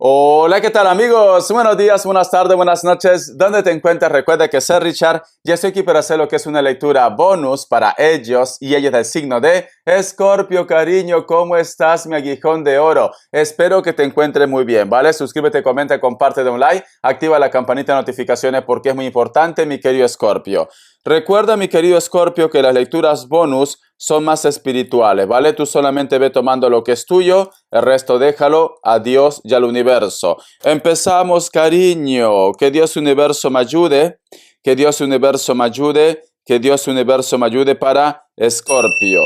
Hola, ¿qué tal amigos? Buenos días, buenas tardes, buenas noches. ¿Dónde te encuentras? Recuerda que soy Richard. Ya estoy aquí para hacer lo que es una lectura bonus para ellos y ellas del signo de Escorpio. Cariño, ¿cómo estás, mi aguijón de oro? Espero que te encuentres muy bien, ¿vale? Suscríbete, comenta, comparte, de un like, activa la campanita de notificaciones porque es muy importante, mi querido Escorpio. Recuerda, mi querido Escorpio, que las lecturas bonus son más espirituales, ¿vale? Tú solamente ve tomando lo que es tuyo, el resto déjalo a Dios y al universo. Empezamos, cariño. Que Dios universo me ayude, que Dios universo me ayude, que Dios universo me ayude para Escorpio.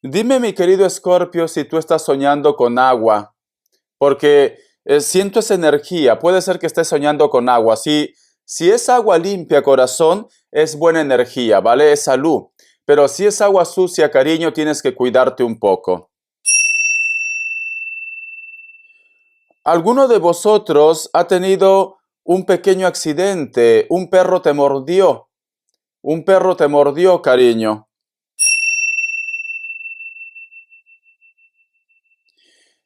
Dime, mi querido Escorpio, si tú estás soñando con agua, porque siento esa energía. Puede ser que estés soñando con agua. Si es agua limpia, corazón, es buena energía, ¿vale? Es salud. Pero si es agua sucia, cariño, tienes que cuidarte un poco. ¿Alguno de vosotros ha tenido un pequeño accidente? Un perro te mordió. Un perro te mordió, cariño.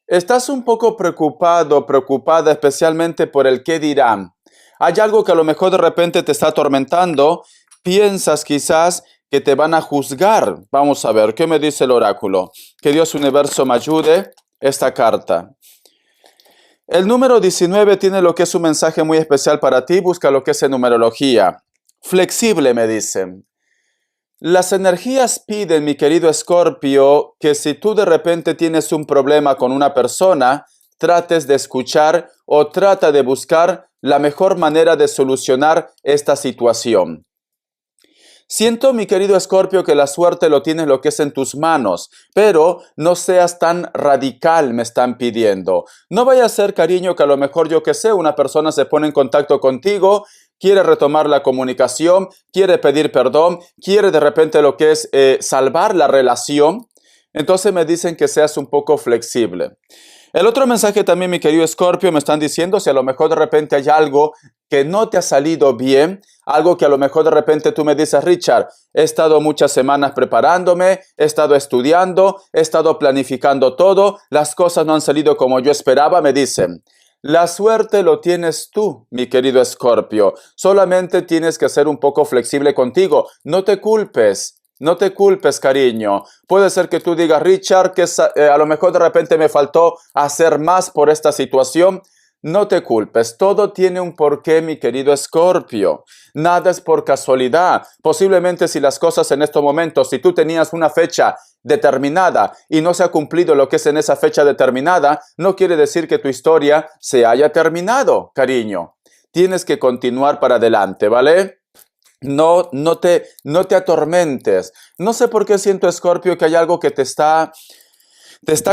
Estás un poco preocupado, preocupada especialmente por el qué dirán. Hay algo que a lo mejor de repente te está atormentando. Piensas quizás que te van a juzgar. Vamos a ver, ¿qué me dice el oráculo? Que Dios universo me ayude esta carta. El número 19 tiene lo que es un mensaje muy especial para ti. Busca lo que es en numerología. Flexible, me dicen. Las energías piden, mi querido Escorpio, que si tú de repente tienes un problema con una persona, trates de escuchar o trata de buscar la mejor manera de solucionar esta situación. Siento, mi querido Escorpio, que la suerte lo tienes lo que es en tus manos, pero no seas tan radical, me están pidiendo. No vaya a ser, cariño, que a lo mejor, yo que sé, una persona se pone en contacto contigo, quiere retomar la comunicación, quiere pedir perdón, quiere de repente lo que es salvar la relación. Entonces me dicen que seas un poco flexible. El otro mensaje también, mi querido Escorpio, me están diciendo si a lo mejor de repente hay algo que no te ha salido bien, algo que a lo mejor de repente tú me dices, Richard, he estado muchas semanas preparándome, he estado estudiando, he estado planificando todo, las cosas no han salido como yo esperaba, me dicen. La suerte lo tienes tú, mi querido Escorpio. Solamente tienes que ser un poco flexible contigo. No te culpes. No te culpes, cariño. Puede ser que tú digas, Richard, que a lo mejor de repente me faltó hacer más por esta situación. No te culpes. Todo tiene un porqué, mi querido Escorpio. Nada es por casualidad. Posiblemente si las cosas en estos momentos, si tú tenías una fecha determinada y no se ha cumplido lo que es en esa fecha determinada, no quiere decir que tu historia se haya terminado, cariño. Tienes que continuar para adelante, ¿vale? No te atormentes. No sé por qué siento, Escorpio, que hay algo que te está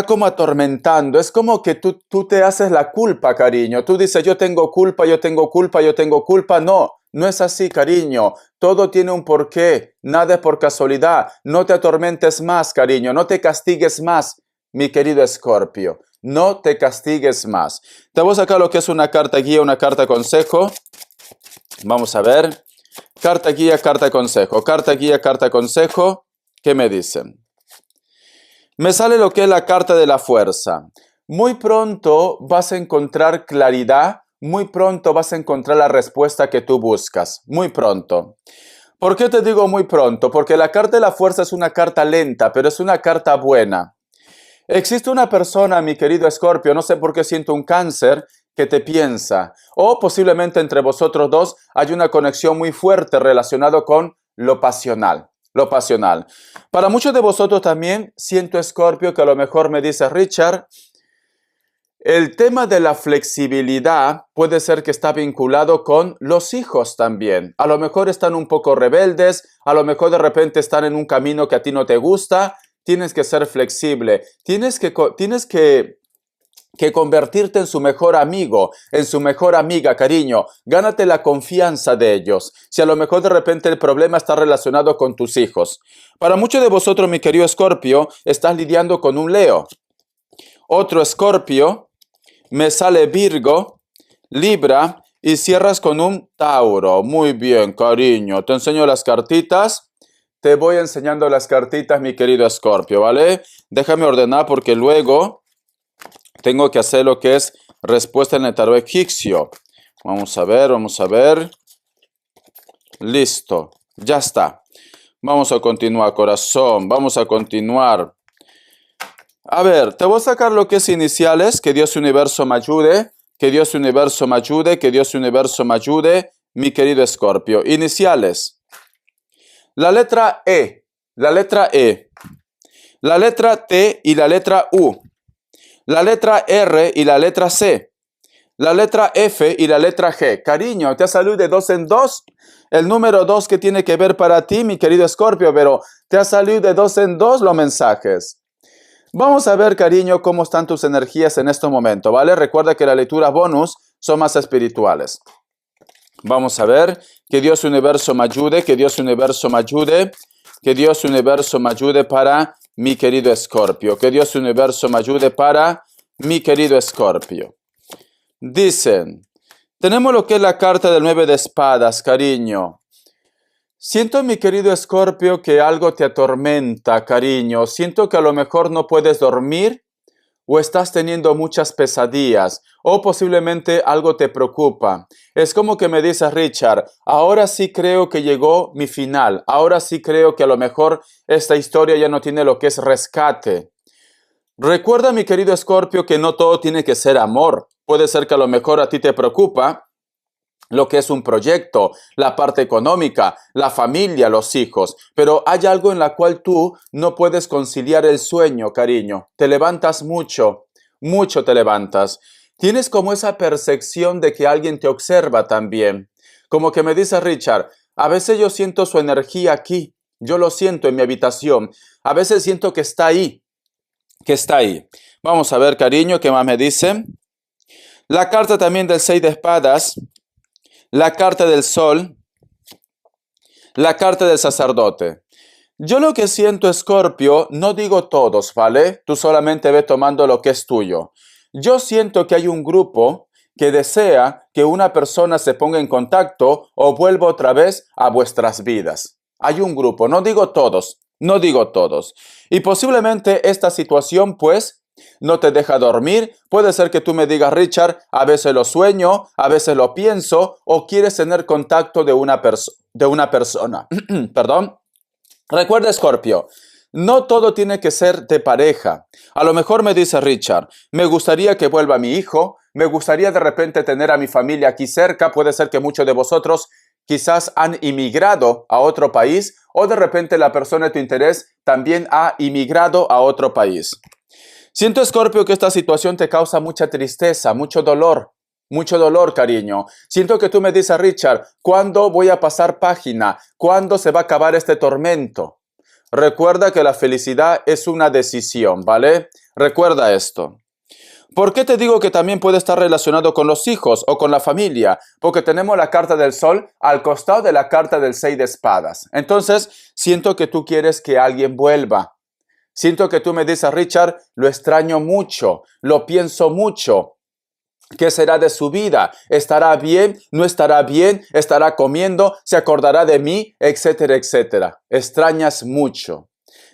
como atormentando. Es como que tú te haces la culpa, cariño. Tú dices, yo tengo culpa, yo tengo culpa, yo tengo culpa. No, no es así, cariño. Todo tiene un porqué. Nada es por casualidad. No te atormentes más, cariño. No te castigues más, mi querido Escorpio. No te castigues más. Te voy a sacar lo que es una carta guía, una carta consejo. Vamos a ver. Carta guía, carta consejo. Carta guía, carta consejo. ¿Qué me dicen? Me sale lo que es la carta de la fuerza. Muy pronto vas a encontrar claridad. Muy pronto vas a encontrar la respuesta que tú buscas. Muy pronto. ¿Por qué te digo muy pronto? Porque la carta de la fuerza es una carta lenta, pero es una carta buena. Existe una persona, mi querido Escorpio, no sé por qué siento un cáncer, que te piensa. O posiblemente entre vosotros dos hay una conexión muy fuerte relacionada con lo pasional. Lo pasional. Para muchos de vosotros también siento, Escorpio, que a lo mejor me dice, Richard, el tema de la flexibilidad puede ser que está vinculado con los hijos también. A lo mejor están un poco rebeldes, a lo mejor de repente están en un camino que a ti no te gusta. Tienes que ser flexible. Tienes que convertirte en su mejor amigo, en su mejor amiga, cariño. Gánate la confianza de ellos. Si a lo mejor de repente el problema está relacionado con tus hijos. Para muchos de vosotros, mi querido Escorpio, estás lidiando con un Leo. Otro Escorpio, me sale Virgo, Libra y cierras con un Tauro. Muy bien, cariño. Te enseño las cartitas. te voy enseñando las cartitas, mi querido Escorpio, ¿vale? Déjame ordenar porque luego tengo que hacer lo que es respuesta en el tarot egipcio. Vamos a ver, vamos a ver. Listo, ya está. Vamos a continuar, corazón, vamos a continuar. A ver, te voy a sacar lo que es iniciales, que Dios Universo me ayude, que Dios Universo me ayude, que Dios Universo me ayude, mi querido Escorpio. Iniciales. La letra E, la letra E, la letra T y la letra U, la letra R y la letra C, la letra F y la letra G. Cariño, te ha salido de 2 en 2. El número 2 que tiene que ver para ti, mi querido Escorpio, pero te ha salido de 2 en 2 los mensajes. Vamos a ver, cariño, cómo están tus energías en este momento, ¿vale? Recuerda que las lecturas bonus son más espirituales. Vamos a ver, que Dios Universo me ayude, que Dios Universo me ayude, que Dios Universo me ayude para mi querido Escorpio, que Dios Universo me ayude para mi querido Escorpio. Dicen, tenemos lo que es la carta del 9 de espadas, cariño. Siento, mi querido Escorpio, que algo te atormenta, cariño. Siento que a lo mejor no puedes dormir o estás teniendo muchas pesadillas o posiblemente algo te preocupa. Es como que me dices, Richard, ahora sí creo que llegó mi final. Ahora sí creo que a lo mejor esta historia ya no tiene lo que es rescate. Recuerda, mi querido Escorpio, que no todo tiene que ser amor. Puede ser que a lo mejor a ti te preocupa lo que es un proyecto, la parte económica, la familia, los hijos. Pero hay algo en la cual tú no puedes conciliar el sueño, cariño. Te levantas mucho, mucho te levantas. Tienes como esa percepción de que alguien te observa también. Como que me dice Richard, a veces yo siento su energía aquí. Yo lo siento en mi habitación. A veces siento que está ahí. Que está ahí. Vamos a ver, cariño, ¿qué más me dicen? La carta también del 6 de espadas. La carta del sol, la carta del sacerdote. Yo lo que siento, Escorpio, no digo todos, ¿vale? Tú solamente ve tomando lo que es tuyo. Yo siento que hay un grupo que desea que una persona se ponga en contacto o vuelva otra vez a vuestras vidas. Hay un grupo, no digo todos, no digo todos. Y posiblemente esta situación, pues, no te deja dormir. Puede ser que tú me digas, Richard, a veces lo sueño, a veces lo pienso, o quieres tener contacto de una persona. Perdón. Recuerda, Escorpio, no todo tiene que ser de pareja. A lo mejor me dice Richard, me gustaría que vuelva mi hijo, me gustaría de repente tener a mi familia aquí cerca. Puede ser que muchos de vosotros quizás han inmigrado a otro país, o de repente la persona de tu interés también ha inmigrado a otro país. Siento, Escorpio, que esta situación te causa mucha tristeza, mucho dolor, cariño. Siento que tú me dices, Richard, ¿cuándo voy a pasar página? ¿Cuándo se va a acabar este tormento? Recuerda que la felicidad es una decisión, ¿vale? Recuerda esto. ¿Por qué te digo que también puede estar relacionado con los hijos o con la familia? Porque tenemos la carta del sol al costado de la carta del 6 de espadas. Entonces, siento que tú quieres que alguien vuelva. Siento que tú me dices, Richard, lo extraño mucho, lo pienso mucho. ¿Qué será de su vida? ¿Estará bien? ¿No estará bien? ¿Estará comiendo? ¿Se acordará de mí? Etcétera, etcétera. Extrañas mucho.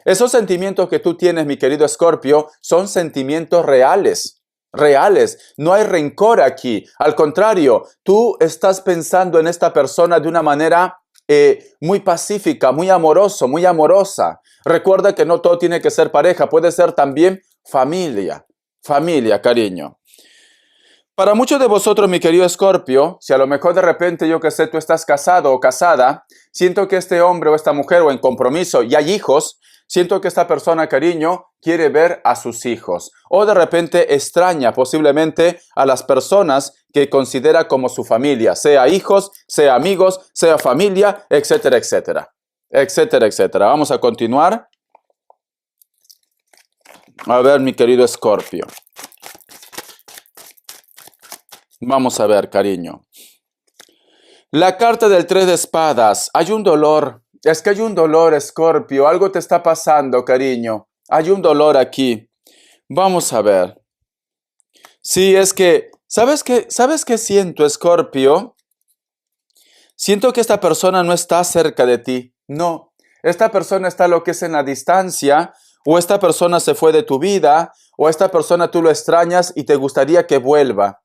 Esos sentimientos que tú tienes, mi querido Escorpio, son sentimientos reales. Reales. No hay rencor aquí. Al contrario, tú estás pensando en esta persona de una manera muy pacífica, muy amoroso, muy amorosa. Recuerda que no todo tiene que ser pareja, puede ser también familia. Familia, cariño. Para muchos de vosotros, mi querido Escorpio, si a lo mejor de repente, yo que sé, tú estás casado o casada, siento que este hombre o esta mujer o en compromiso y hay hijos, siento que esta persona, cariño, quiere ver a sus hijos. O de repente extraña posiblemente a las personas que considera como su familia, sea hijos, sea amigos, sea familia, etcétera, etcétera. Etcétera, etcétera. Vamos a continuar. A ver, mi querido Escorpio. Vamos a ver, cariño. La carta del 3 de espadas. Hay un dolor. Es que hay un dolor, Escorpio. Algo te está pasando, cariño. Hay un dolor aquí. Vamos a ver. Sí, es que, ¿sabes qué siento, Escorpio? Siento que esta persona no está cerca de ti. No. esta persona está lo que es en la distancia, o esta persona se fue de tu vida, o esta persona tú lo extrañas y te gustaría que vuelva.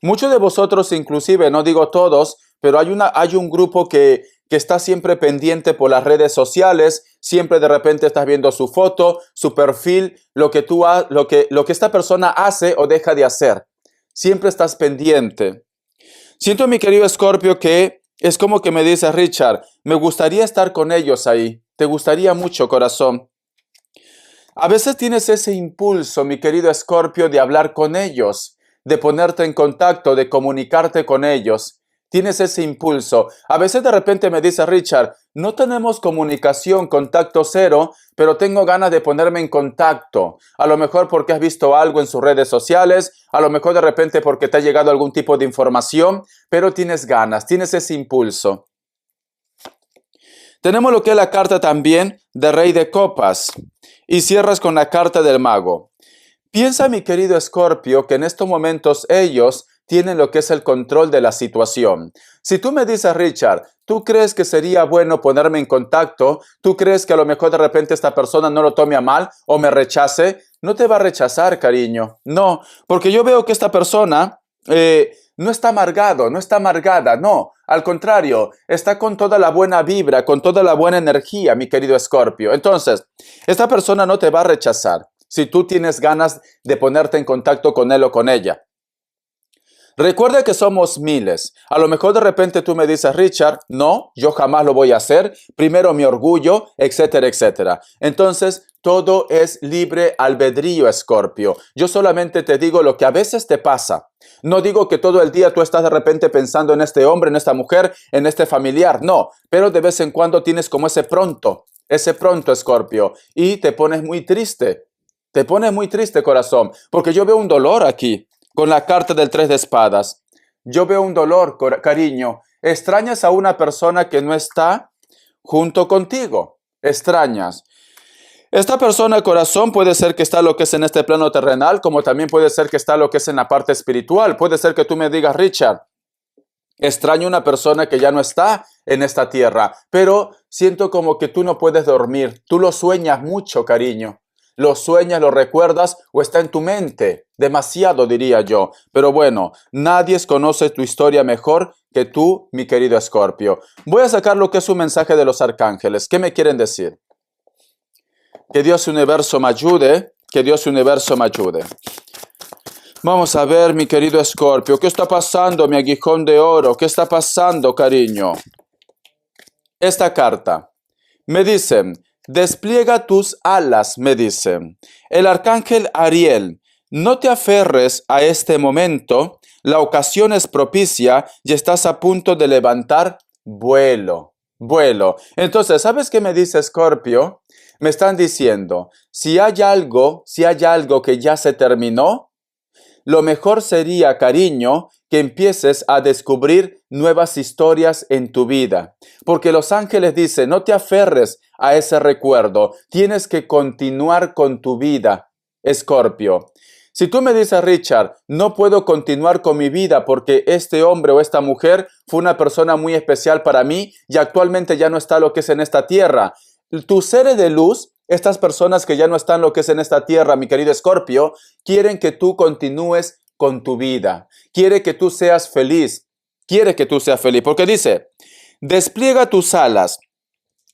Muchos de vosotros, inclusive, no digo todos, pero hay un grupo que está siempre pendiente por las redes sociales, siempre de repente estás viendo su foto, su perfil, lo que esta persona hace o deja de hacer. Siempre estás pendiente. Siento, mi querido Escorpio, que es como que me dice Richard, me gustaría estar con ellos ahí. Te gustaría mucho, corazón. A veces tienes ese impulso, mi querido Escorpio, de hablar con ellos, de ponerte en contacto, de comunicarte con ellos. Tienes ese impulso. A veces de repente me dice Richard, no tenemos comunicación, contacto cero, pero tengo ganas de ponerme en contacto. A lo mejor porque has visto algo en sus redes sociales, a lo mejor de repente porque te ha llegado algún tipo de información, pero tienes ganas, tienes ese impulso. Tenemos lo que es la carta también de Rey de Copas y cierras con la carta del Mago. Piensa, mi querido Escorpio, que en estos momentos ellos tienen lo que es el control de la situación. Si tú me dices, Richard, ¿tú crees que sería bueno ponerme en contacto? ¿Tú crees que a lo mejor de repente esta persona no lo tome a mal o me rechace? No te va a rechazar, cariño. No, porque yo veo que esta persona no está amargado, no está amargada, no. Al contrario, está con toda la buena vibra, con toda la buena energía, mi querido Escorpio. Entonces, esta persona no te va a rechazar si tú tienes ganas de ponerte en contacto con él o con ella. Recuerda que somos miles. A lo mejor de repente tú me dices, Richard, no, yo jamás lo voy a hacer. Primero mi orgullo, etcétera, etcétera. Entonces, todo es libre albedrío, Escorpio. Yo solamente te digo lo que a veces te pasa. No digo que todo el día tú estás de repente pensando en este hombre, en esta mujer, en este familiar. No, pero de vez en cuando tienes como ese pronto, Escorpio, y te pones muy triste. Te pones muy triste, corazón, porque yo veo un dolor aquí. Con la carta del 3 de espadas. Yo veo un dolor, cariño. Extrañas a una persona que no está junto contigo. Extrañas. Esta persona, corazón, puede ser que está lo que es en este plano terrenal, como también puede ser que está lo que es en la parte espiritual. Puede ser que tú me digas, Richard, extraño a una persona que ya no está en esta tierra, pero siento como que tú no puedes dormir. Tú lo sueñas mucho, cariño. Lo sueñas, lo recuerdas o está en tu mente. Demasiado, diría yo. Pero bueno, nadie conoce tu historia mejor que tú, mi querido Escorpio. Voy a sacar lo que es un mensaje de los arcángeles. ¿Qué me quieren decir? Que Dios Universo me ayude. Que Dios Universo me ayude. Vamos a ver, mi querido Escorpio. ¿Qué está pasando, mi aguijón de oro? ¿Qué está pasando, cariño? Esta carta. Me dicen... Despliega tus alas, me dice. El arcángel Ariel, no te aferres a este momento, la ocasión es propicia y estás a punto de levantar vuelo. Vuelo. Entonces, ¿sabes qué me dice Escorpio? Me están diciendo, si hay algo que ya se terminó, lo mejor sería, cariño, que empieces a descubrir nuevas historias en tu vida. Porque los ángeles dicen, no te aferres a ese recuerdo. Tienes que continuar con tu vida, Escorpio. Si tú me dices, Richard, no puedo continuar con mi vida porque este hombre o esta mujer fue una persona muy especial para mí y actualmente ya no está lo que es en esta tierra. Tus seres de luz, estas personas que ya no están lo que es en esta tierra, mi querido Escorpio, quieren que tú continúes con tu vida. Quiere que tú seas feliz. Quiere que tú seas feliz. Porque dice, despliega tus alas.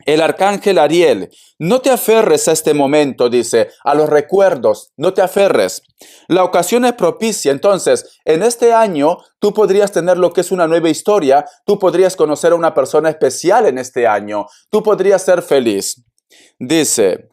El arcángel Ariel, no te aferres a este momento, dice, a los recuerdos, no te aferres. La ocasión es propicia. Entonces, en este año, tú podrías tener lo que es una nueva historia. Tú podrías conocer a una persona especial en este año. Tú podrías ser feliz. Dice,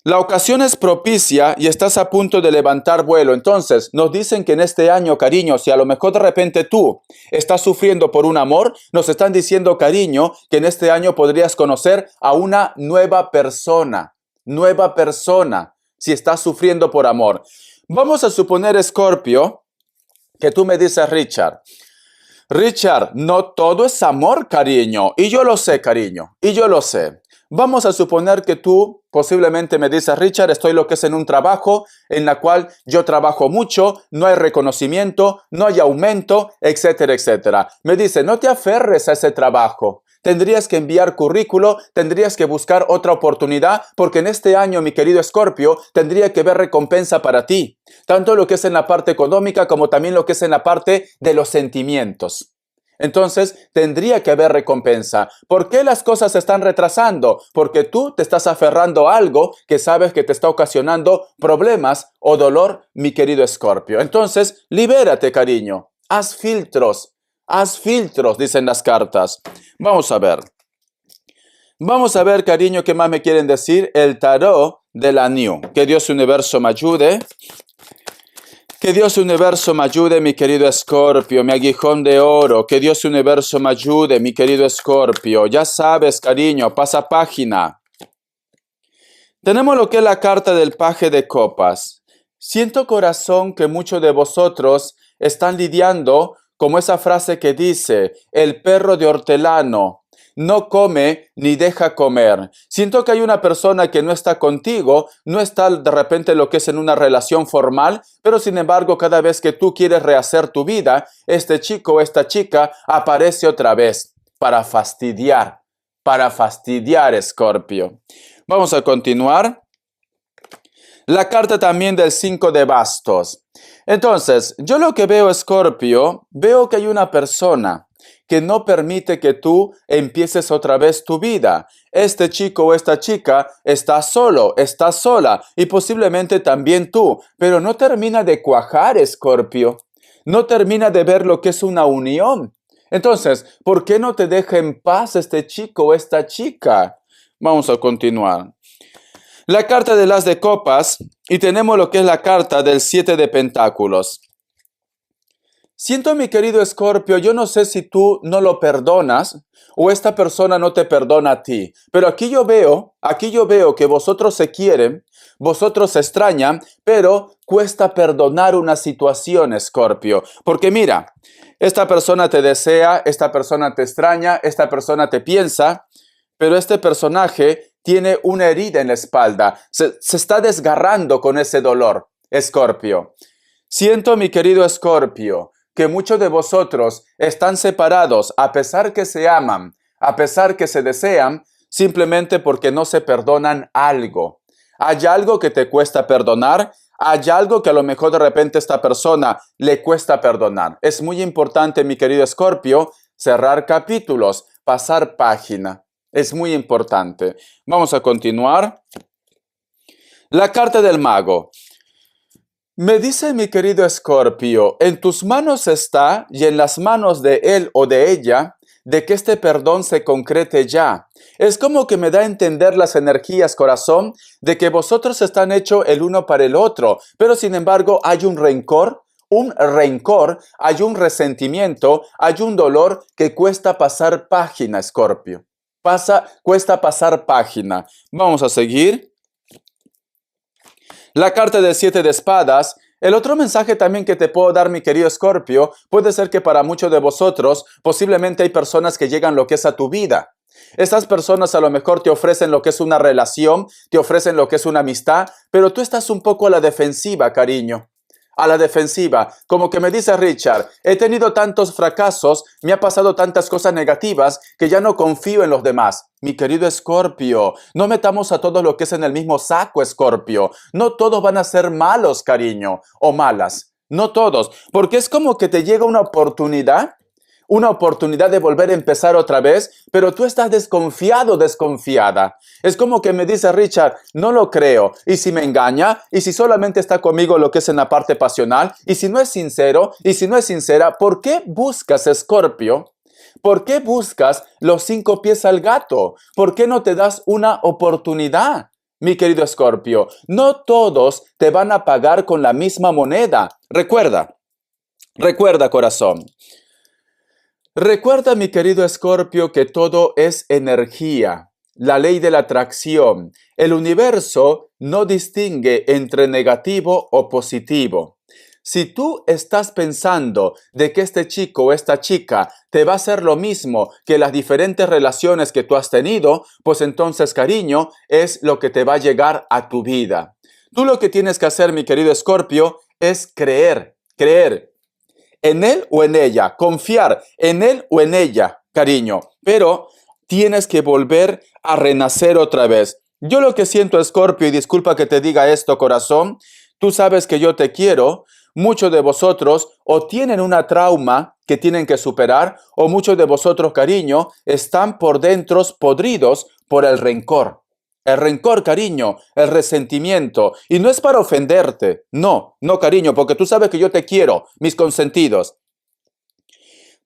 la ocasión es propicia y estás a punto de levantar vuelo. Entonces, nos dicen que en este año, cariño, si a lo mejor de repente tú estás sufriendo por un amor, nos están diciendo, cariño, que en este año podrías conocer a una nueva persona. Nueva persona, si estás sufriendo por amor. Vamos a suponer, Escorpio, que tú me dices, Richard, no todo es amor, cariño. Y yo lo sé, cariño. Y yo lo sé. Vamos a suponer que tú posiblemente me dices, Richard, estoy lo que es en un trabajo en la cual yo trabajo mucho, no hay reconocimiento, no hay aumento, etcétera, etcétera. Me dice, no te aferres a ese trabajo. tendrías que enviar currículo, tendrías que buscar otra oportunidad, porque en este año, mi querido Escorpio, tendría que haber recompensa para ti, tanto lo que es en la parte económica como también lo que es en la parte de los sentimientos. Entonces, tendría que haber recompensa. ¿Por qué las cosas se están retrasando? Porque tú te estás aferrando a algo que sabes que te está ocasionando problemas o dolor, mi querido Escorpio. Entonces, libérate, cariño. Haz filtros, dicen las cartas. Vamos a ver. Vamos a ver, cariño, qué más me quieren decir. El tarot de la New. Que Dios Universo me ayude. Que Dios Universo me ayude, mi querido Escorpio, mi aguijón de oro. Que Dios Universo me ayude, mi querido Escorpio. Ya sabes, cariño, pasa página. Tenemos lo que es la carta del paje de copas. Siento, corazón, que muchos de vosotros están lidiando como esa frase que dice, el perro de hortelano no come ni deja comer. Siento que hay una persona que no está contigo, no está de repente lo que es en una relación formal, pero sin embargo cada vez que tú quieres rehacer tu vida, este chico o esta chica aparece otra vez para fastidiar, Escorpio. Vamos a continuar. La carta también del 5 de bastos. Entonces, yo lo que veo, Escorpio, veo que hay una persona que no permite que tú empieces otra vez tu vida. Este chico o esta chica está solo, está sola y posiblemente también tú, pero no termina de cuajar, Escorpio. No termina de ver lo que es una unión. Entonces, ¿por qué no te deja en paz este chico o esta chica? Vamos a continuar. La carta del as de copas y tenemos lo que es la carta del 7 de pentáculos. Siento, mi querido Escorpio, yo no sé si tú no lo perdonas o esta persona no te perdona a ti, pero aquí yo veo que vosotros se quieren, vosotros se extrañan, pero cuesta perdonar una situación, Escorpio, porque mira, esta persona te desea, esta persona te extraña, esta persona te piensa, pero este personaje tiene una herida en la espalda, se está desgarrando con ese dolor, Escorpio. Siento, mi querido Escorpio, que muchos de vosotros están separados a pesar que se aman, a pesar que se desean, simplemente porque no se perdonan algo. Hay algo que te cuesta perdonar, hay algo que a lo mejor de repente a esta persona le cuesta perdonar. Es muy importante, mi querido Escorpio, cerrar capítulos, pasar página. Es muy importante. Vamos a continuar. La carta del mago. Me dice, mi querido Escorpio, en tus manos está y en las manos de él o de ella, de que este perdón se concrete ya. Es como que me da a entender las energías, corazón, de que vosotros están hechos el uno para el otro, pero sin embargo hay un rencor, hay un resentimiento, hay un dolor que cuesta pasar página, Escorpio. Cuesta pasar página. Vamos a seguir. La carta del 7 de espadas. El otro mensaje también que te puedo dar, mi querido Escorpio, puede ser que para muchos de vosotros, posiblemente hay personas que llegan lo que es a tu vida. Estas personas a lo mejor te ofrecen lo que es una relación, te ofrecen lo que es una amistad, pero tú estás un poco a la defensiva, cariño. A la defensiva, como que me dice Richard, he tenido tantos fracasos, me ha pasado tantas cosas negativas que ya no confío en los demás. Mi querido Escorpio, no metamos a todos lo que es en el mismo saco, Escorpio. No todos van a ser malos, cariño, o malas. No todos, porque es como que te llega una oportunidad de volver a empezar otra vez, pero tú estás desconfiado, desconfiada. Es como que me dice Richard, no lo creo, y si me engaña, y si solamente está conmigo lo que es en la parte pasional, y si no es sincero, y si no es sincera, ¿por qué buscas, Escorpio? ¿Por qué buscas los 5 pies al gato? ¿Por qué no te das una oportunidad? Mi querido Escorpio, no todos te van a pagar con la misma moneda. Recuerda, corazón. Recuerda, mi querido Escorpio, que todo es energía, la ley de la atracción. El universo no distingue entre negativo o positivo. Si tú estás pensando de que este chico o esta chica te va a hacer lo mismo que las diferentes relaciones que tú has tenido, pues entonces, cariño, es lo que te va a llegar a tu vida. Tú lo que tienes que hacer, mi querido Escorpio, es creer en él o en ella, confiar en él o en ella, cariño. Pero tienes que volver a renacer otra vez. Yo lo que siento, Escorpio, y disculpa que te diga esto, corazón, tú sabes que yo te quiero. Muchos de vosotros o tienen una trauma que tienen que superar, o muchos de vosotros, cariño, están por dentro podridos por el rencor. El rencor, cariño, el resentimiento. Y no es para ofenderte. No, no, cariño, porque tú sabes que yo te quiero, mis consentidos.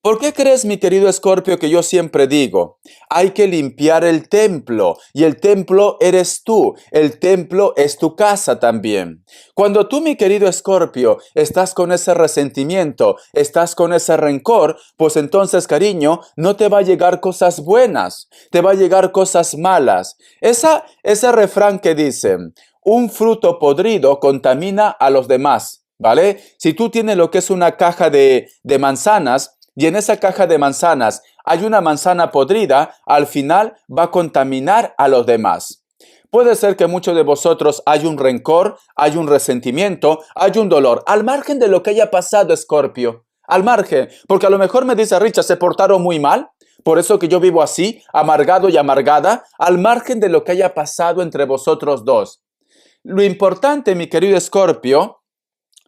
¿Por qué crees, mi querido Escorpio, que yo siempre digo, hay que limpiar el templo? Y el templo eres tú, el templo es tu casa también. Cuando tú, mi querido Escorpio, estás con ese resentimiento, estás con ese rencor, pues entonces, cariño, no te va a llegar cosas buenas, te va a llegar cosas malas. Ese refrán que dice, un fruto podrido contamina a los demás, ¿vale? Si tú tienes lo que es una caja de manzanas, y en esa caja de manzanas hay una manzana podrida, al final va a contaminar a los demás. Puede ser que muchos de vosotros hay un rencor, hay un resentimiento, hay un dolor, al margen de lo que haya pasado, Escorpio, al margen, porque a lo mejor me dice Richard, se portaron muy mal, por eso que yo vivo así, amargado y amargada, al margen de lo que haya pasado entre vosotros dos. Lo importante, mi querido Escorpio,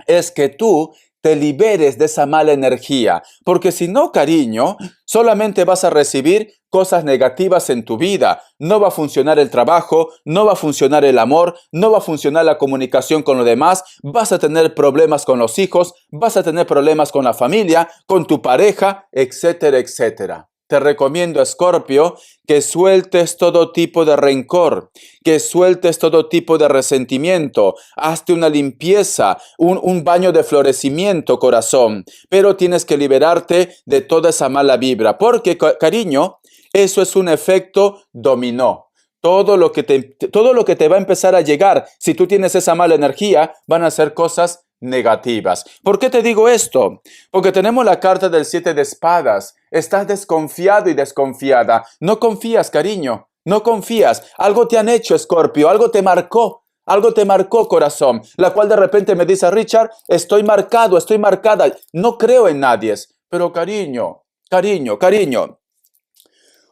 es que tú te liberes de esa mala energía, porque si no, cariño, solamente vas a recibir cosas negativas en tu vida. No va a funcionar el trabajo, no va a funcionar el amor, no va a funcionar la comunicación con los demás, vas a tener problemas con los hijos, vas a tener problemas con la familia, con tu pareja, etcétera, etcétera. Te recomiendo, Escorpio, que sueltes todo tipo de rencor, que sueltes todo tipo de resentimiento. Hazte una limpieza, un baño de florecimiento, corazón. Pero tienes que liberarte de toda esa mala vibra, porque, cariño, eso es un efecto dominó. Todo lo que te va a empezar a llegar, si tú tienes esa mala energía, van a ser cosas negativas. ¿Por qué te digo esto? Porque tenemos la carta del 7 de espadas. Estás desconfiado y desconfiada. No confías, cariño. No confías. Algo te han hecho, Escorpio. Algo te marcó. Algo te marcó, corazón. La cual de repente me dice, Richard, estoy marcado, estoy marcada. No creo en nadie. Pero cariño, cariño.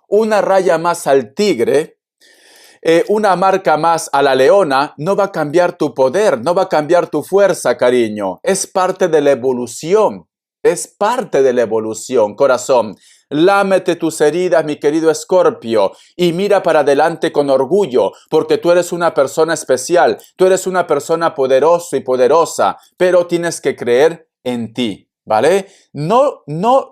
Una raya más al tigre, una marca más a la leona, no va a cambiar tu poder, no va a cambiar tu fuerza, cariño. Es parte de la evolución. Es parte de la evolución, corazón. Lámete tus heridas, mi querido Escorpio, y mira para adelante con orgullo, porque tú eres una persona especial, tú eres una persona poderosa y poderosa, pero tienes que creer en ti, ¿vale? No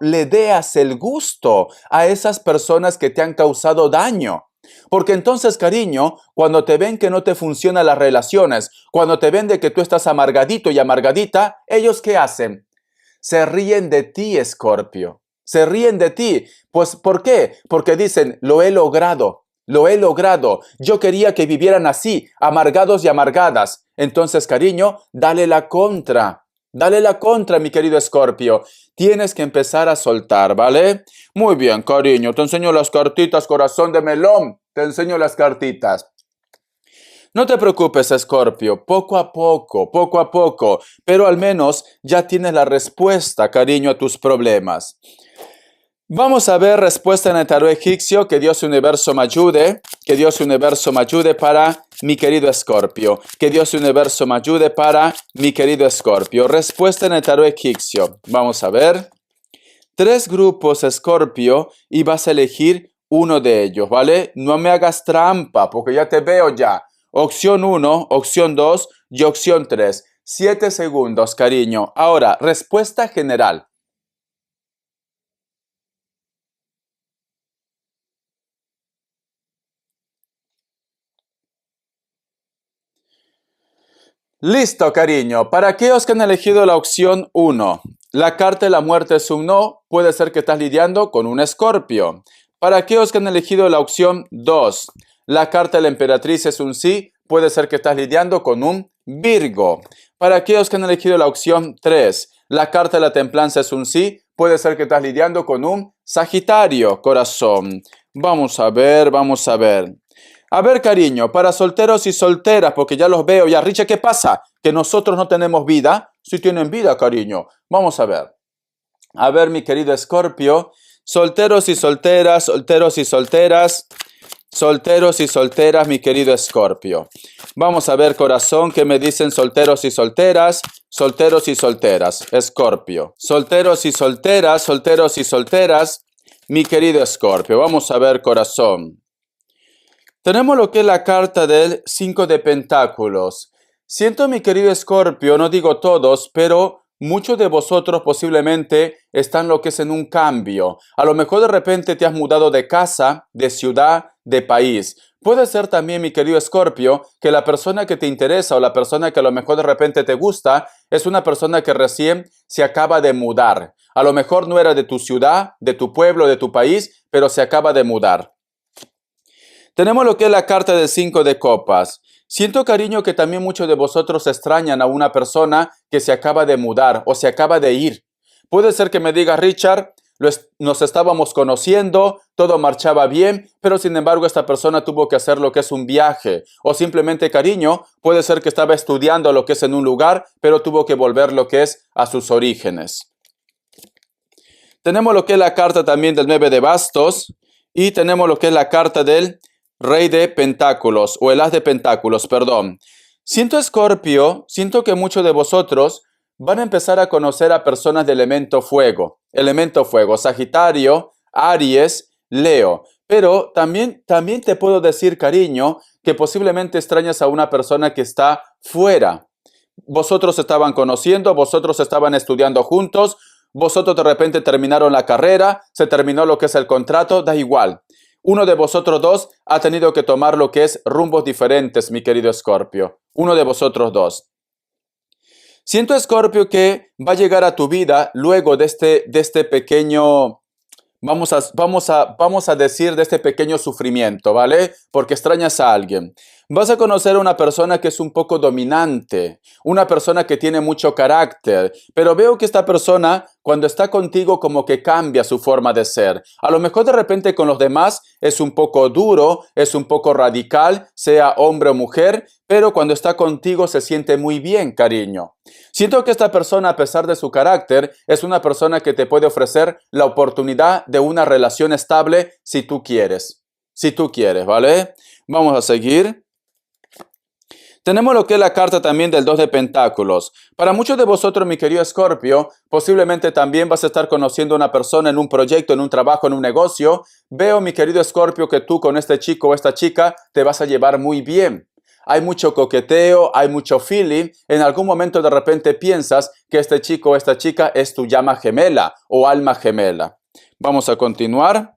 le deas el gusto a esas personas que te han causado daño. Porque entonces, cariño, cuando te ven que no te funcionan las relaciones, cuando te ven de que tú estás amargadito y amargadita, ¿ellos qué hacen? Se ríen de ti, Escorpio. Se ríen de ti. Pues, ¿por qué? Porque dicen, lo he logrado. Lo he logrado. Yo quería que vivieran así, amargados y amargadas. Entonces, cariño, dale la contra. Dale la contra, mi querido Escorpio. Tienes que empezar a soltar, ¿vale? Muy bien, cariño. Te enseño las cartitas, corazón de melón. Te enseño las cartitas. No te preocupes, Escorpio. Poco a poco. Pero al menos ya tienes la respuesta, cariño, a tus problemas. Vamos a ver respuesta en el tarot egipcio. Que Dios universo me ayude. Que Dios universo me ayude para mi querido Escorpio. Que Dios universo me ayude para mi querido Escorpio. Respuesta en el tarot egipcio. Vamos a ver. 3 grupos, Escorpio, y vas a elegir uno de ellos, ¿vale? No me hagas trampa, porque ya te veo ya. Opción 1, opción 2 y opción 3. 7 segundos, cariño. Ahora, respuesta general. Listo, cariño. Para aquellos que han elegido la opción 1, la carta de la muerte es un no, puede ser que estás lidiando con un Escorpio. Para aquellos que han elegido la opción 2, la carta de la emperatriz es un sí, puede ser que estás lidiando con un Virgo. Para aquellos que han elegido la opción 3, la carta de la templanza es un sí, puede ser que estás lidiando con un Sagitario, corazón. Vamos a ver. A ver, cariño, para solteros y solteras, porque ya los veo ya. Richard, ¿qué pasa? ¿Que nosotros no tenemos vida? Sí tienen vida, cariño. Vamos a ver. A ver, mi querido Escorpio, Solteros y solteras, solteros y solteras, solteros y solteras, mi querido Escorpio. Vamos a ver, corazón, qué me dicen solteros y solteras, solteros y solteras, Escorpio. Solteros y solteras, solteros y solteras, mi querido Escorpio. Vamos a ver, corazón. Tenemos lo que es la carta del 5 de Pentáculos. Siento, mi querido Escorpio, no digo todos, pero muchos de vosotros posiblemente están lo que es en un cambio. A lo mejor de repente te has mudado de casa, de ciudad, de país. Puede ser también, mi querido Escorpio, que la persona que te interesa o la persona que a lo mejor de repente te gusta es una persona que recién se acaba de mudar. A lo mejor no era de tu ciudad, de tu pueblo, de tu país, pero se acaba de mudar. Tenemos lo que es la carta del 5 de copas. Siento, cariño, que también muchos de vosotros extrañan a una persona que se acaba de mudar o se acaba de ir. Puede ser que me diga, Richard, nos estábamos conociendo, todo marchaba bien, pero sin embargo esta persona tuvo que hacer lo que es un viaje. O simplemente, cariño, puede ser que estaba estudiando lo que es en un lugar, pero tuvo que volver lo que es a sus orígenes. Tenemos lo que es la carta también del 9 de bastos y tenemos lo que es la carta del Rey de Pentáculos, o el As de Pentáculos, perdón. Siento, Escorpio, siento que muchos de vosotros van a empezar a conocer a personas de elemento fuego, Sagitario, Aries, Leo. Pero también te puedo decir, cariño, que posiblemente extrañas a una persona que está fuera. Vosotros estaban conociendo, vosotros estaban estudiando juntos, vosotros de repente terminaron la carrera, se terminó lo que es el contrato, da igual. Uno de vosotros dos ha tenido que tomar lo que es rumbos diferentes, mi querido Escorpio. Uno de vosotros dos. Siento, Escorpio, que va a llegar a tu vida luego de este pequeño, vamos a decir, de este pequeño sufrimiento, ¿vale? Porque extrañas a alguien. Vas a conocer a una persona que es un poco dominante, una persona que tiene mucho carácter, pero veo que esta persona, cuando está contigo, como que cambia su forma de ser. A lo mejor de repente con los demás es un poco duro, es un poco radical, sea hombre o mujer, pero cuando está contigo se siente muy bien, cariño. Siento que esta persona, a pesar de su carácter, es una persona que te puede ofrecer la oportunidad de una relación estable si tú quieres. Si tú quieres, ¿vale? Vamos a seguir. Tenemos lo que es la carta también del 2 de Pentáculos. Para muchos de vosotros, mi querido Escorpio, posiblemente también vas a estar conociendo a una persona en un proyecto, en un trabajo, en un negocio. Veo, mi querido Escorpio, que tú con este chico o esta chica te vas a llevar muy bien. Hay mucho coqueteo, hay mucho feeling. En algún momento de repente piensas que este chico o esta chica es tu llama gemela o alma gemela. Vamos a continuar.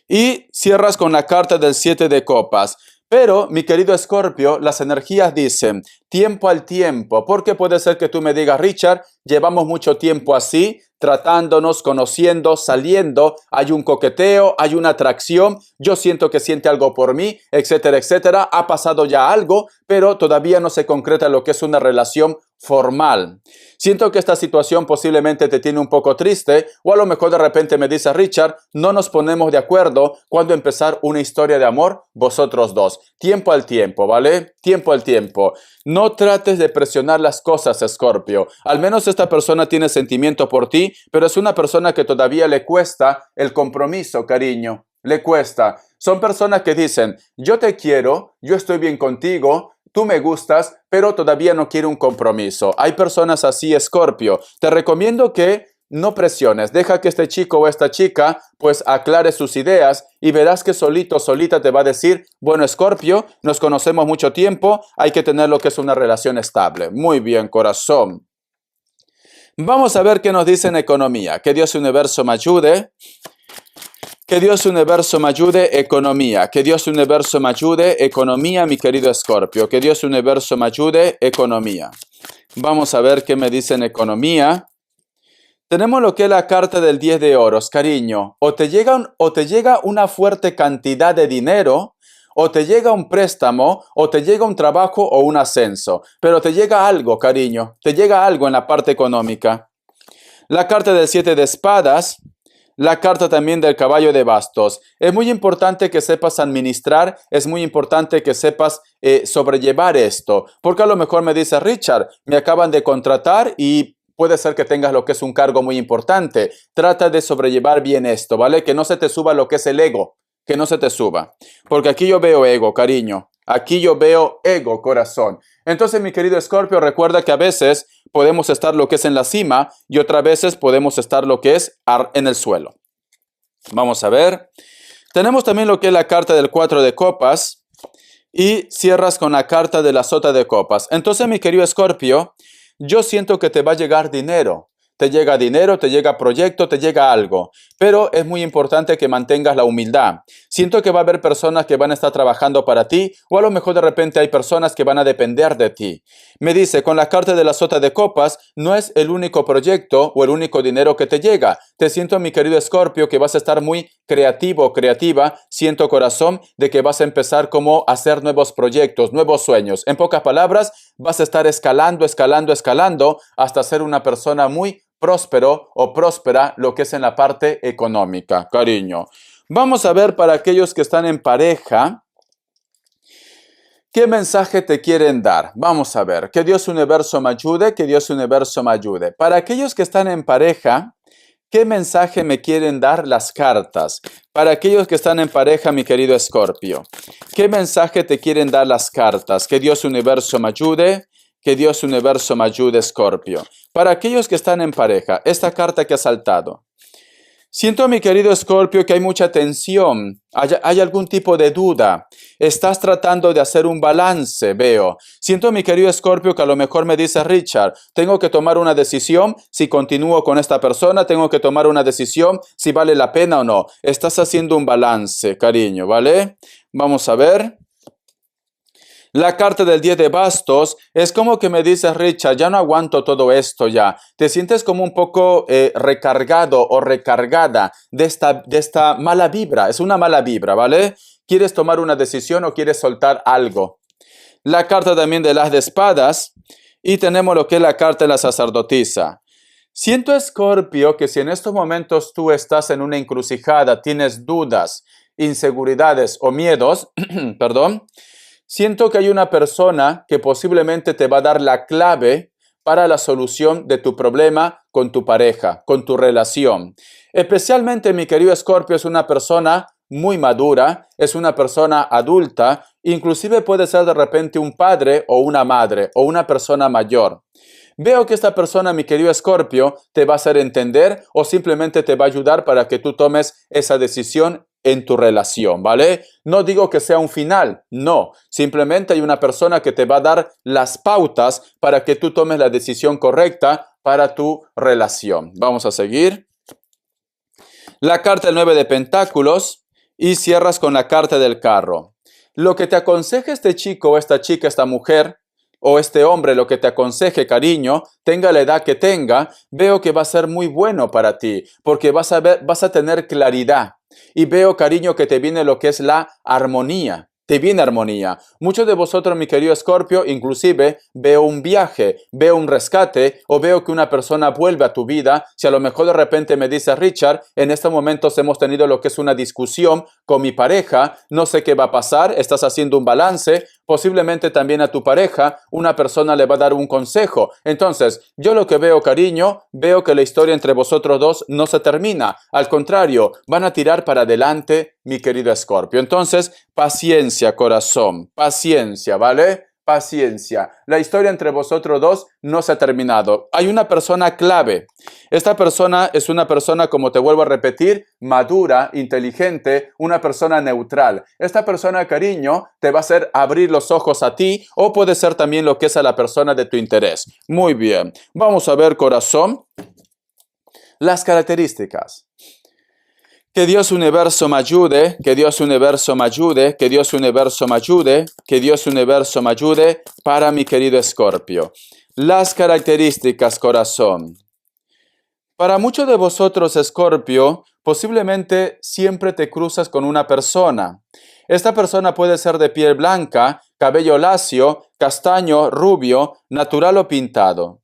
Y cierras con la carta del 7 de copas. Pero, mi querido Escorpio, las energías dicen tiempo al tiempo, porque puede ser que tú me digas, Richard, llevamos mucho tiempo así, tratándonos, conociendo, saliendo, hay un coqueteo, hay una atracción, yo siento que siente algo por mí, etcétera, etcétera, ha pasado ya algo, pero todavía no se concreta lo que es una relación formal. Siento que esta situación posiblemente te tiene un poco triste, o a lo mejor de repente me dice, Richard, no nos ponemos de acuerdo cuando empezar una historia de amor, vosotros dos. Tiempo al tiempo, ¿vale? Tiempo al tiempo. No trates de presionar las cosas, Escorpio. Al menos esta persona tiene sentimiento por ti, pero es una persona que todavía le cuesta el compromiso, cariño. Le cuesta. Son personas que dicen, yo te quiero, yo estoy bien contigo, tú me gustas, pero todavía no quiero un compromiso. Hay personas así, Escorpio. Te recomiendo que no presiones. Deja que este chico o esta chica pues aclare sus ideas y verás que solito, solita te va a decir, bueno, Escorpio, nos conocemos mucho tiempo, hay que tener lo que es una relación estable. Muy bien, corazón. Vamos a ver qué nos dice en economía. Que Dios universo me ayude. Que Dios universo me ayude, economía. Que Dios universo me ayude, economía, mi querido Escorpio. Que Dios universo me ayude, economía. Vamos a ver qué me dice en economía. Tenemos lo que es la carta del 10 de oros, cariño. O te llega una fuerte cantidad de dinero, o te llega un préstamo, o te llega un trabajo o un ascenso. Pero te llega algo, cariño. Te llega algo en la parte económica. La carta del 7 de espadas. La carta también del caballo de bastos. Es muy importante que sepas administrar, es muy importante que sepas sobrellevar esto. Porque a lo mejor me dice, Richard, me acaban de contratar y puede ser que tengas lo que es un cargo muy importante. Trata de sobrellevar bien esto, ¿vale? Que no se te suba lo que es el ego, que no se te suba. Porque aquí yo veo ego, cariño. Aquí yo veo ego, corazón. Entonces, mi querido Escorpio, recuerda que a veces podemos estar lo que es en la cima y otras veces podemos estar lo que es en el suelo. Vamos a ver. Tenemos también lo que es la carta del 4 de copas y cierras con la carta de la sota de copas. Entonces, mi querido Escorpio, yo siento que te va a llegar dinero. Te llega proyecto, te llega algo. Pero es muy importante que mantengas la humildad. Siento que va a haber personas que van a estar trabajando para ti o a lo mejor de repente hay personas que van a depender de ti. Me dice, con la carta de la sota de copas, no es el único proyecto o el único dinero que te llega. Te siento, mi querido Escorpio, que vas a estar muy creativo o creativa. Siento, corazón, de que vas a empezar como a hacer nuevos proyectos, nuevos sueños. En pocas palabras, vas a estar escalando hasta ser una persona muy próspero o próspera, lo que es en la parte económica, cariño. Vamos a ver para aquellos que están en pareja, ¿qué mensaje te quieren dar? Vamos a ver. Que Dios Universo me ayude, que Dios Universo me ayude. Para aquellos que están en pareja, ¿qué mensaje me quieren dar las cartas? Para aquellos que están en pareja, mi querido Escorpio, ¿qué mensaje te quieren dar las cartas? Que Dios Universo me ayude, que Dios Universo me ayude, Escorpio. Para aquellos que están en pareja, esta carta que ha saltado. Siento, mi querido Escorpio, que hay mucha tensión, hay algún tipo de duda. Estás tratando de hacer un balance, veo. Siento, mi querido Escorpio, que a lo mejor me dice Richard, tengo que tomar una decisión si continúo con esta persona, tengo que tomar una decisión si vale la pena o no. Estás haciendo un balance, cariño, ¿vale? Vamos a ver. La carta del 10 de bastos es como que me dices, Richard, ya no aguanto todo esto ya. Te sientes como un poco recargado o recargada de esta mala vibra. Es una mala vibra, ¿vale? ¿Quieres tomar una decisión o quieres soltar algo? La carta también de las de espadas y tenemos lo que es la carta de la sacerdotisa. Siento, Escorpio, que si en estos momentos tú estás en una encrucijada, tienes dudas, inseguridades o miedos, perdón, siento que hay una persona que posiblemente te va a dar la clave para la solución de tu problema con tu pareja, con tu relación. Especialmente, mi querido Escorpio, es una persona muy madura, es una persona adulta, inclusive puede ser de repente un padre o una madre o una persona mayor. Veo que esta persona, mi querido Escorpio, te va a hacer entender o simplemente te va a ayudar para que tú tomes esa decisión en tu relación, ¿vale? No digo que sea un final, no. Simplemente hay una persona que te va a dar las pautas para que tú tomes la decisión correcta para tu relación. Vamos a seguir. La carta del 9 de pentáculos y cierras con la carta del carro. Lo que te aconseja este chico o esta chica, esta mujer, o este hombre, lo que te aconseje, cariño, tenga la edad que tenga, veo que va a ser muy bueno para ti, porque vas a tener claridad. Y veo, cariño, que te viene lo que es la armonía. Te viene armonía. Muchos de vosotros, mi querido Escorpio, inclusive veo un viaje, veo un rescate o veo que una persona vuelve a tu vida. Si a lo mejor de repente me dice Richard, en estos momentos hemos tenido lo que es una discusión con mi pareja, no sé qué va a pasar, estás haciendo un balance, posiblemente también a tu pareja una persona le va a dar un consejo. Entonces, yo lo que veo, cariño, veo que la historia entre vosotros dos no se termina. Al contrario, van a tirar para adelante, mi querido Escorpio. Entonces, paciencia, corazón, paciencia, ¿vale? Paciencia. La historia entre vosotros dos no se ha terminado. Hay una persona clave. Esta persona es una persona, como te vuelvo a repetir, madura, inteligente, una persona neutral. Esta persona, cariño, te va a hacer abrir los ojos a ti o puede ser también lo que es a la persona de tu interés. Muy bien. Vamos a ver, corazón, las características. Que Dios Universo me ayude, que Dios Universo me ayude, que Dios Universo me ayude, que Dios Universo me ayude para mi querido Escorpio. Las características, corazón. Para muchos de vosotros, Escorpio, posiblemente siempre te cruzas con una persona. Esta persona puede ser de piel blanca, cabello lacio, castaño, rubio, natural o pintado.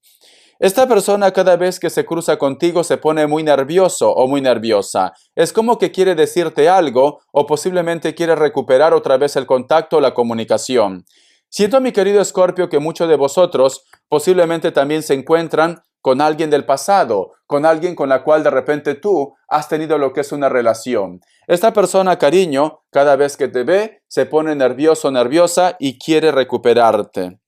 Esta persona cada vez que se cruza contigo se pone muy nervioso o muy nerviosa. Es como que quiere decirte algo o posiblemente quiere recuperar otra vez el contacto o la comunicación. Siento, mi querido Escorpio, que muchos de vosotros posiblemente también se encuentran con alguien del pasado, con alguien con la cual de repente tú has tenido lo que es una relación. Esta persona, cariño, cada vez que te ve, se pone nervioso o nerviosa y quiere recuperarte.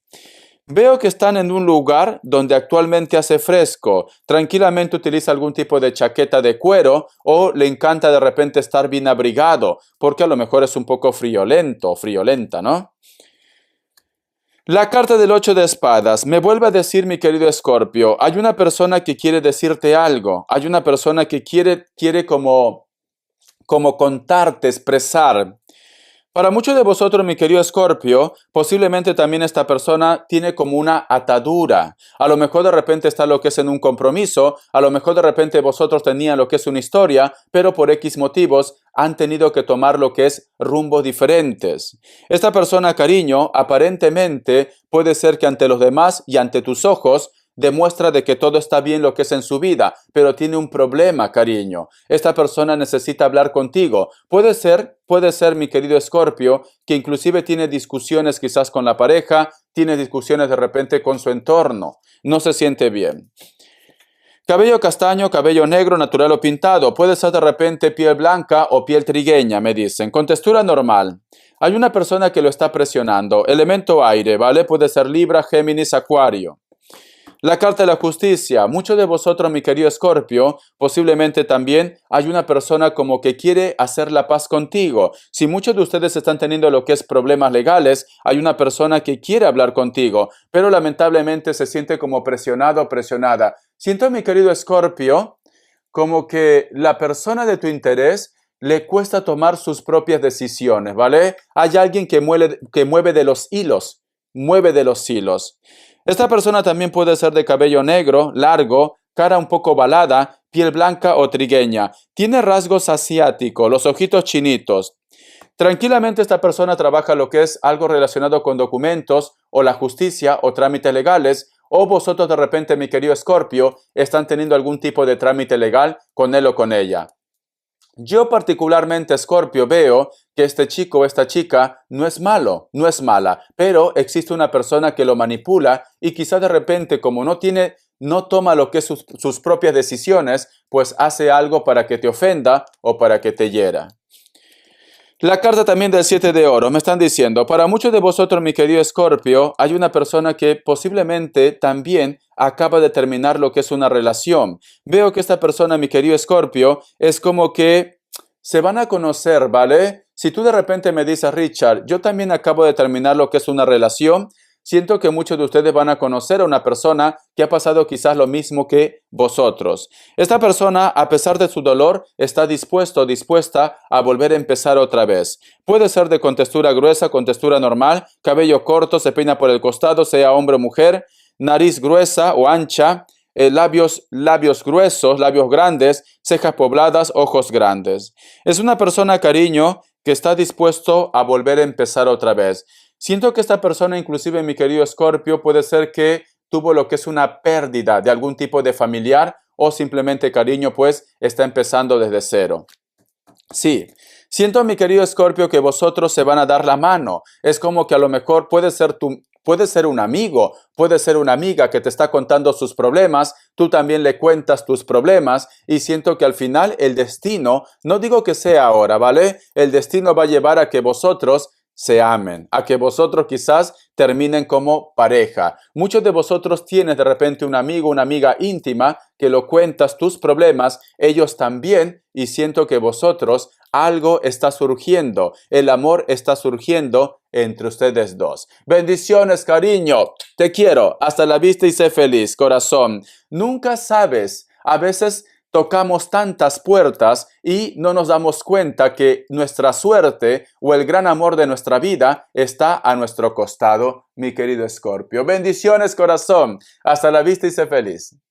Veo que están en un lugar donde actualmente hace fresco. Tranquilamente utiliza algún tipo de chaqueta de cuero o le encanta de repente estar bien abrigado, porque a lo mejor es un poco friolento o friolenta, ¿no? La carta del 8 de espadas me vuelve a decir, mi querido Escorpio, hay una persona que quiere decirte algo, hay una persona que quiere como contarte, expresar. Para muchos de vosotros, mi querido Escorpio, posiblemente también esta persona tiene como una atadura. A lo mejor de repente está lo que es en un compromiso, a lo mejor de repente vosotros tenían lo que es una historia, pero por X motivos han tenido que tomar lo que es rumbos diferentes. Esta persona, cariño, aparentemente puede ser que ante los demás y ante tus ojos demuestra de que todo está bien lo que es en su vida, pero tiene un problema, cariño. Esta persona necesita hablar contigo. Puede ser, mi querido Escorpio, que inclusive tiene discusiones quizás con la pareja, tiene discusiones de repente con su entorno. No se siente bien. Cabello castaño, cabello negro, natural o pintado. Puede ser de repente piel blanca o piel trigueña, me dicen. Con textura normal. Hay una persona que lo está presionando. Elemento aire, ¿vale? Puede ser Libra, Géminis, Acuario. La carta de la justicia. Muchos de vosotros, mi querido Escorpio, posiblemente también hay una persona como que quiere hacer la paz contigo. Si muchos de ustedes están teniendo lo que es problemas legales, hay una persona que quiere hablar contigo, pero lamentablemente se siente como presionado o presionada. Siento, mi querido Escorpio, como que la persona de tu interés le cuesta tomar sus propias decisiones, ¿vale? Hay alguien que mueve de los hilos, mueve de los hilos. Esta persona también puede ser de cabello negro, largo, cara un poco ovalada, piel blanca o trigueña. Tiene rasgos asiáticos, los ojitos chinitos. Tranquilamente esta persona trabaja lo que es algo relacionado con documentos o la justicia o trámites legales, o vosotros de repente, mi querido Escorpio, están teniendo algún tipo de trámite legal con él o con ella. Yo particularmente, Escorpio, veo que este chico o esta chica no es malo, no es mala, pero existe una persona que lo manipula y quizá de repente, como no toma lo que es sus propias decisiones, pues hace algo para que te ofenda o para que te hiera. La carta también del 7 de oro, me están diciendo, para muchos de vosotros, mi querido Escorpio, hay una persona que posiblemente también acaba de terminar lo que es una relación. Veo que esta persona, mi querido Escorpio, es como que se van a conocer, ¿vale? Si tú de repente me dices, Richard, yo también acabo de terminar lo que es una relación, siento que muchos de ustedes van a conocer a una persona que ha pasado quizás lo mismo que vosotros. Esta persona, a pesar de su dolor, está dispuesto o dispuesta a volver a empezar otra vez. Puede ser de contextura gruesa, contextura normal, cabello corto, se peina por el costado, sea hombre o mujer, nariz gruesa o ancha, labios gruesos, labios grandes, cejas pobladas, ojos grandes. Es una persona, cariño, que está dispuesto a volver a empezar otra vez. Siento que esta persona, inclusive mi querido Escorpio, puede ser que tuvo lo que es una pérdida de algún tipo de familiar o simplemente, cariño, pues está empezando desde cero. Sí, siento, mi querido Escorpio, que vosotros se van a dar la mano. Es como que a lo mejor puede ser un amigo, puede ser una amiga que te está contando sus problemas, tú también le cuentas tus problemas y siento que al final el destino, no digo que sea ahora, ¿vale? El destino va a llevar a que vosotros se amen, a que vosotros quizás terminen como pareja. Muchos de vosotros tienen de repente un amigo, una amiga íntima que lo cuentas tus problemas, ellos también, y siento que vosotros algo está surgiendo, el amor está surgiendo entre ustedes dos. Bendiciones, cariño, te quiero, hasta la vista y sé feliz, corazón. Nunca sabes, a veces tocamos tantas puertas y no nos damos cuenta que nuestra suerte o el gran amor de nuestra vida está a nuestro costado, mi querido Escorpio. Bendiciones, corazón. Hasta la vista y sé feliz.